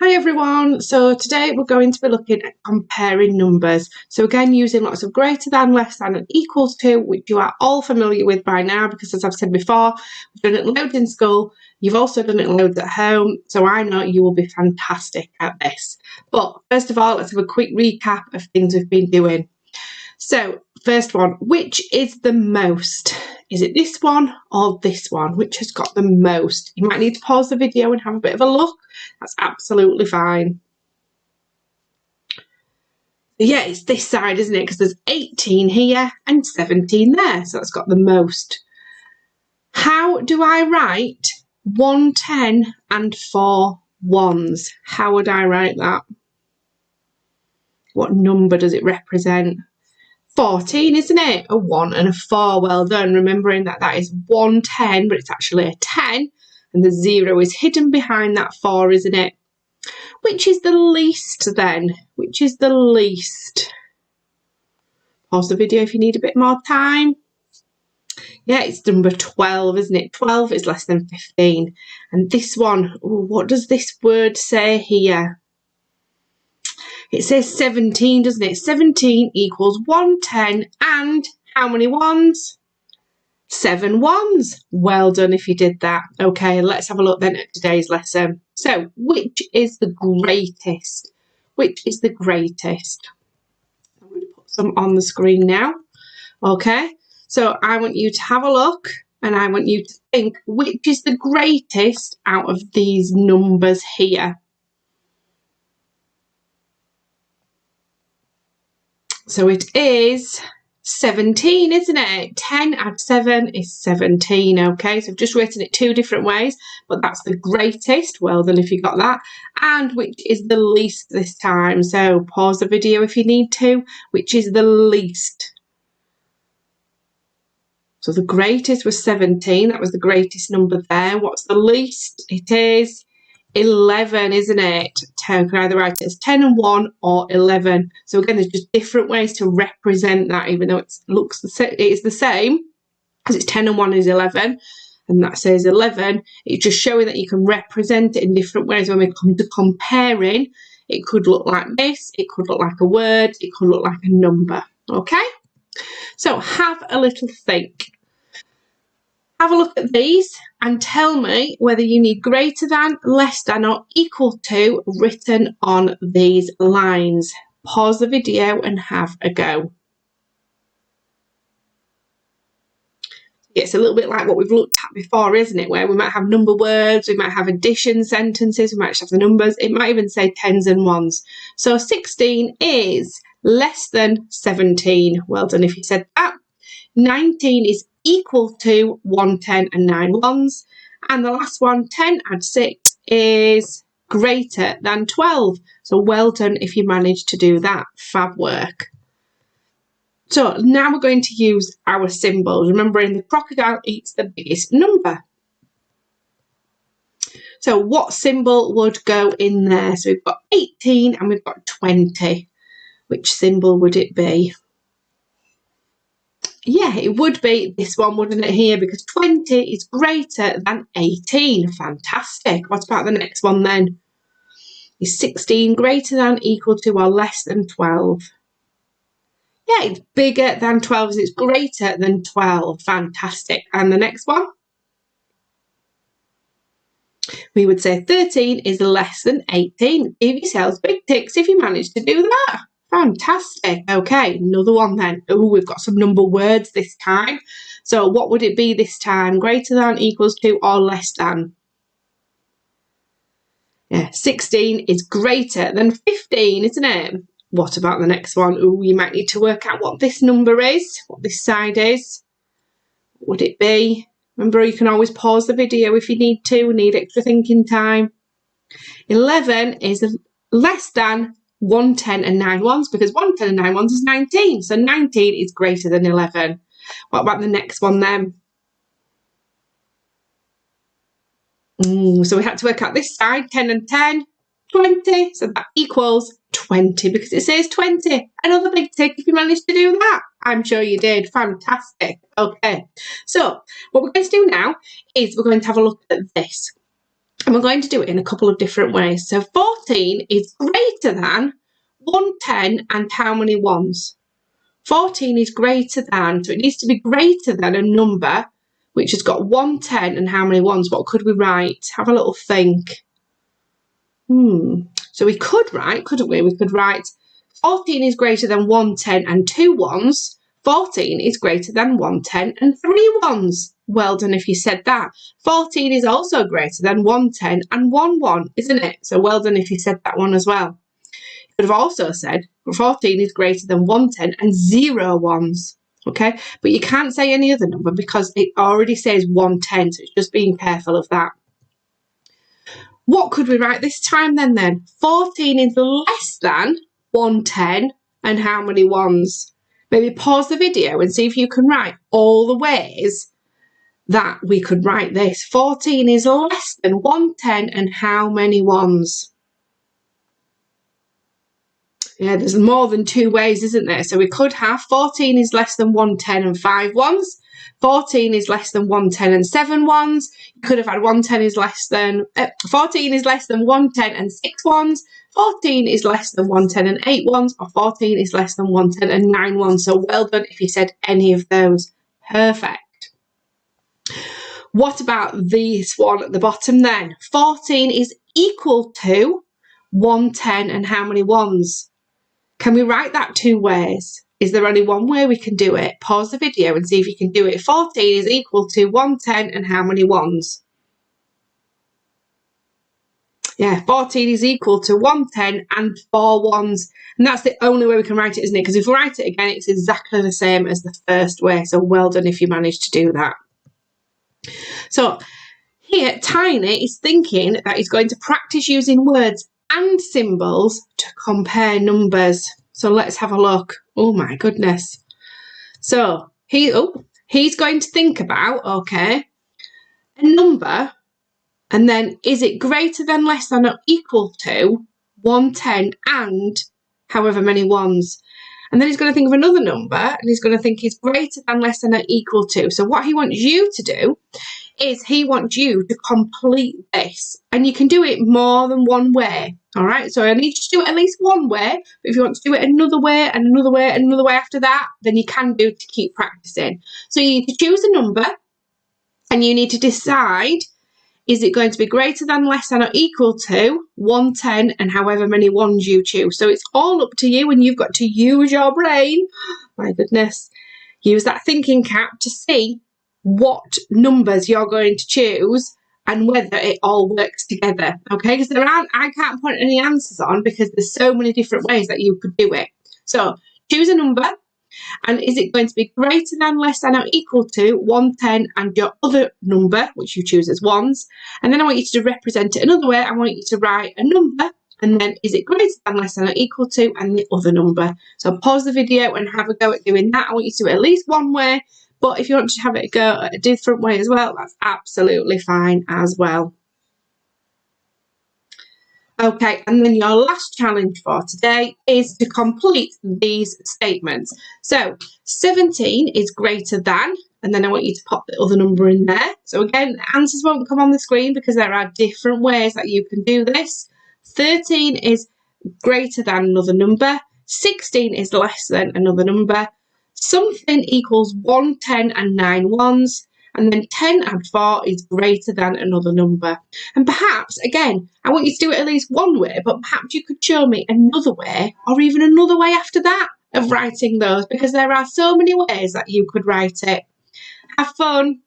Hi everyone, so today we're going to be looking at comparing numbers. So again, using lots of greater than, less than and equals to, which you are all familiar with by now because as I've said before, we've done it loads in school, you've also done it loads at home, so I know you will be fantastic at this. But first of all, let's have a quick recap of things we've been doing. So first one, which is the most? Is it this one or this one? Which has got the most? You might need to pause the video and have a bit of a look. That's absolutely fine. Yeah, it's this side, isn't it? Because there's 18 here and 17 there. So that's got the most. How do I write 110 and 4 ones? How would I write that? What number does it represent? 14, isn't it? A 1 and a 4. Well done. Remembering that that is 110, but it's actually a 10. And the 0 is hidden behind that 4, isn't it? Which is the least then? Which is the least? Pause the video if you need a bit more time. Yeah, it's number 12, isn't it? 12 is less than 15. And this one, ooh, what does this word say here? It says 17, doesn't it? 17 equals 110 and how many ones? 7 ones. Well done if you did that. Okay, let's have a look then at today's lesson. So, which is the greatest? Which is the greatest? I'm going to put some on the screen now. Okay, so I want you to have a look and I want you to think which is the greatest out of these numbers here. So it is 17, isn't it? 10 add 7 is 17, okay? So I've just written it two different ways, but that's the greatest. Well done if you got that. And which is the least this time. So pause the video if you need to. Which is the least? So the greatest was 17. That was the greatest number there. What's the least? It is 11, isn't it? 10, can either write it as 10 and 1 or 11. So again, there's just different ways to represent that, even though it is the same, because it's 10 and 1 is 11, and that says 11. It's just showing that you can represent it in different ways. When we come to comparing, it could look like this, it could look like a word, it could look like a number, okay? So have a little think. Have a look at these and tell me whether you need greater than, less than or equal to written on these lines. Pause the video and have a go. It's a little bit like what we've looked at before, isn't it? Where we might have number words, we might have addition sentences, we might just have the numbers. It might even say tens and ones. So 16 is less than 17. Well done if you said that. 19 is equal to 110 and 9 ones. And the last one, 10 add 6, is greater than 12. So well done if you managed to do that. Fab work. So now we're going to use our symbols. Remembering the crocodile eats the biggest number. So what symbol would go in there? So we've got 18 and we've got 20. Which symbol would it be? Yeah, it would be this one, wouldn't it, here? Because 20 is greater than 18. Fantastic. What about the next one then? Is 16 greater than, equal to or less than 12? Yeah, it's bigger than 12, so it's greater than 12. Fantastic. And the next one? We would say 13 is less than 18. Give yourselves big ticks if you manage to do that. Fantastic. Okay, another one then. Oh, we've got some number words this time. So what would it be this time? Greater than, equals to, or less than? Yeah, 16 is greater than 15, isn't it? What about the next one? Oh, you might need to work out what this number is, what this side is. What would it be? Remember, you can always pause the video if you need extra thinking time. 11 is less than 110 and 9 ones, because 110 and 9 ones is 19. So 19 is greater than 11. What about the next one then? So we had to work out this side, 10 and 10, 20. So that equals 20 because it says 20. Another big tick if you managed to do that. I'm sure you did. Fantastic. Okay. So what we're going to do now is we're going to have a look at this. And we're going to do it in a couple of different ways. So 14 is greater than 110 and how many ones? 14 is greater than, so it needs to be greater than a number which has got 110 and how many ones. What could we write? Have a little think. So we could write, couldn't we? We could write 14 is greater than 110 and 2 ones. 14 is greater than 110 and 3 ones. Well done if you said that. 14 is also greater than 110 and 1 1, isn't it? So well done if you said that one as well. You could have also said 14 is greater than 110 and 0 ones. Okay, but you can't say any other number because it already says 110, so it's just being careful of that. What could we write this time then? 14 is less than 110 and how many ones? Maybe pause the video and see if you can write all the ways that we could write this. 14 is less than 110 and how many ones? Yeah, there's more than 2 ways, isn't there? So we could have 14 is less than 110 and 5 ones. 14 is less than 110 and 7 ones. You could have had 110 is less than 14 is less than 110 and 6 ones. 14 is less than 110 and 8 ones, or 14 is less than 110 and 9 ones. So well done if you said any of those. Perfect. What about this one at the bottom then? 14 is equal to 110 and how many ones? Can we write that 2 ways? Is there only one way we can do it? Pause the video and see if you can do it. 14 is equal to 110 and how many ones? Yeah, 14 is equal to 110 and 4 ones. And that's the only way we can write it, isn't it? Because if we write it again, it's exactly the same as the first way. So well done if you managed to do that. So here, Tiny is thinking that he's going to practice using words and symbols to compare numbers. So let's have a look. Oh my goodness. So he's going to think about, okay, a number, and then is it greater than, less than, or equal to 110 and however many ones? And then he's going to think of another number, and he's going to think it's greater than, less than, or equal to. So what he wants you to do is he wants you to complete this, and you can do it more than one way. All right, so I need you to do it at least one way, but if you want to do it another way and another way and another way after that, then you can do to keep practicing. So you need to choose a number, and you need to decide, is it going to be greater than, less than, or equal to 110 and however many ones you choose? So it's all up to you, and you've got to use your brain. My goodness. Use that thinking cap to see what numbers you're going to choose and whether it all works together. Okay, because I can't put any answers on because there's so many different ways that you could do it. So choose a number, and is it going to be greater than, less than, or equal to 110 and your other number, which you choose as ones. And then I want you to represent it another way. I want you to write a number, and then is it greater than, less than, or equal to, and the other number. So pause the video and have a go at doing that. I want you to do it at least one way, but if you want to have it go a different way as well, that's absolutely fine as well. Okay, and then your last challenge for today is to complete these statements. So 17 is greater than, and then I want you to pop the other number in there. So again, the answers won't come on the screen because there are different ways that you can do this. 13 is greater than another number. 16 is less than another number. Something equals 110 and 9 ones. And then 10 and 4 is greater than another number. And perhaps, again, I want you to do it at least one way, but perhaps you could show me another way, or even another way after that, of writing those, because there are so many ways that you could write it. Have fun.